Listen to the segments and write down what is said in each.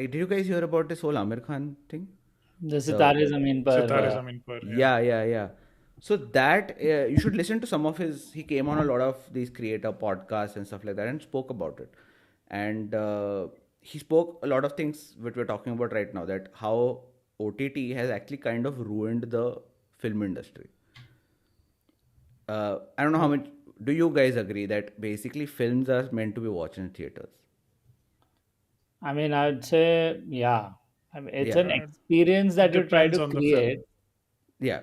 did you guys hear about this whole Amir Khan thing? The The Sitare Zameen Par. Sitare Zameen Par, yeah. yeah. So that you should listen to some of his. He came on a lot of these creator podcasts and stuff like that and spoke about it. And he spoke a lot of things which we're talking about right now. That how OTT has actually kind of ruined the film industry. I don't know how much. Do you guys agree that basically films are meant to be watched in theaters? I mean, I'd say, yeah. I mean, it's Yeah, an Uh, experience that you try Depends to on the create. film. yeah.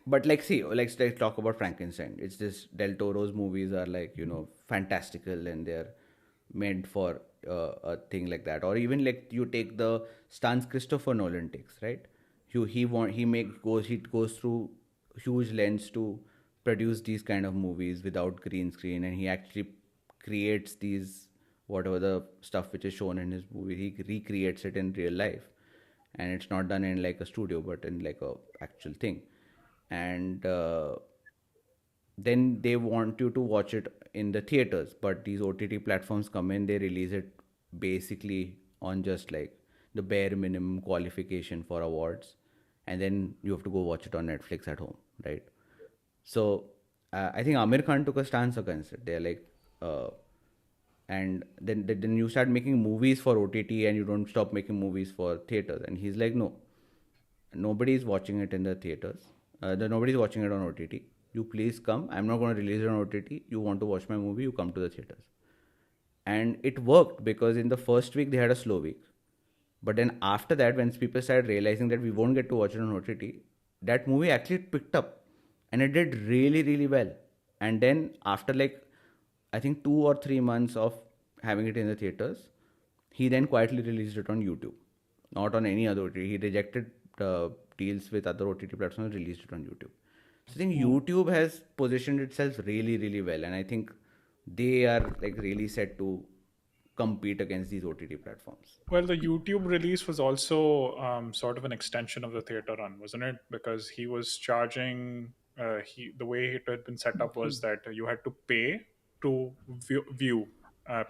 But like, see, let's talk about Frankenstein. It's just Del Toro's movies are like fantastical and they're meant for a thing like that. Or even like you take the stance Christopher Nolan takes, right? He goes through huge lengths to produce these kind of movies without green screen, and he actually creates these whatever the stuff which is shown in his movie. He recreates it in real life, and it's not done in like a studio but in like a actual thing. And then they want you to watch it in the theaters, but these OTT platforms come in, they release it basically on just like the bare minimum qualification for awards, and then you have to go watch it on Netflix at home, right? So I think Amir Khan took a stance against it. They're like, and then you start making movies for OTT and you don't stop making movies for theaters. And he's like, no, nobody's watching it in the theaters. Nobody's watching it on OTT. You please come. I'm not going to release it on OTT. You want to watch my movie? You come to the theaters. And it worked because in the first week they had a slow week. But then after that, when people started realizing that we won't get to watch it on OTT, that movie actually picked up, and it did really, really well. And then after like, I think 2 or 3 months of having it in the theaters, he then quietly released it on YouTube, not on any other OTT. He rejected deals with other OTT platforms and released it on YouTube. So I think Hmm. YouTube has positioned itself really, really well, and I think they are like really set to compete against these OTT platforms. Well, the YouTube release was also sort of an extension of the theater run, wasn't it? Because he was charging. The way it had been set up was that you had to pay to view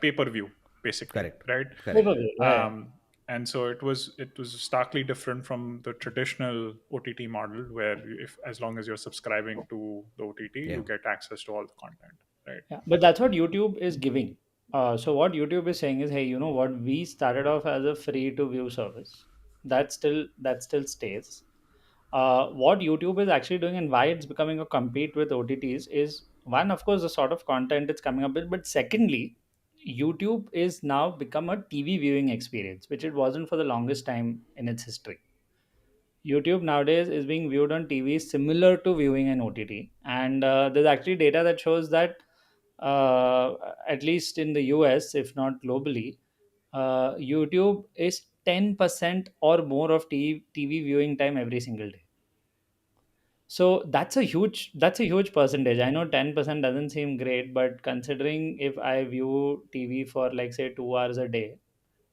pay per view, basically, Correct. right? Correct. Probably, yeah. Um, and so it was starkly different from the traditional OTT model, where if as long as you're subscribing to the OTT, Yeah. you get access to all the content, right? Yeah, but that's what YouTube is giving. So what YouTube is saying is, hey, you know what? We started off as a free to view service. That still stays. What YouTube is actually doing and why it's becoming a compete with OTTs is one, of course, the sort of content it's coming up with, but secondly, YouTube is now become a TV viewing experience, which it wasn't for the longest time in its history. YouTube nowadays is being viewed on TV similar to viewing an OTT, and there's actually data that shows that at least in the US, if not globally, YouTube is 10% or more of TV viewing time every single day. So that's a huge percentage. I know 10% doesn't seem great, but considering if I view TV for like say 2 hours a day,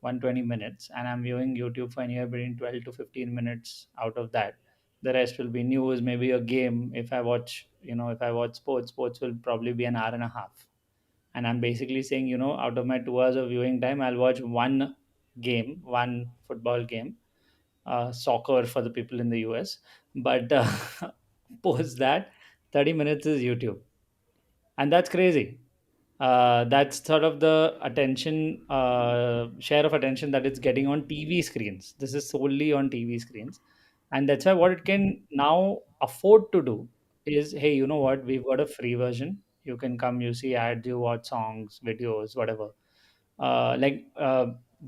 120 minutes, and I'm viewing YouTube for anywhere between 12 to 15 minutes out of that. The rest will be news, maybe a game. If I watch sports will probably be an hour and a half. And I'm basically saying, out of my 2 hours of viewing time, I'll watch one game, one football game, soccer for the people in the US. But post that, 30 minutes is YouTube. And that's crazy. That's sort of the attention share of attention that it's getting on TV screens. This is solely on TV screens, and that's why what it can now afford to do is, hey, you know what? We've got a free version. You can come, you see ads, you watch songs, videos, whatever.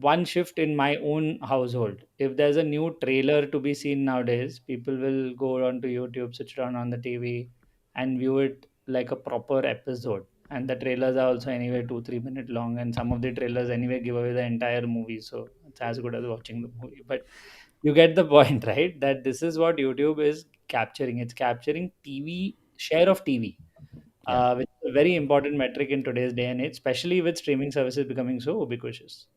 One shift in my own household. If there's a new trailer to be seen nowadays, people will go onto YouTube, switch it on the TV, and view it like a proper episode. And the trailers are also anyway 2-3 minute long, and some of the trailers anyway give away the entire movie, so it's as good as watching the movie. But you get the point, right? That this is what YouTube is capturing. It's capturing TV share of TV, Yeah. which is a very important metric in today's day and age, especially with streaming services becoming so ubiquitous.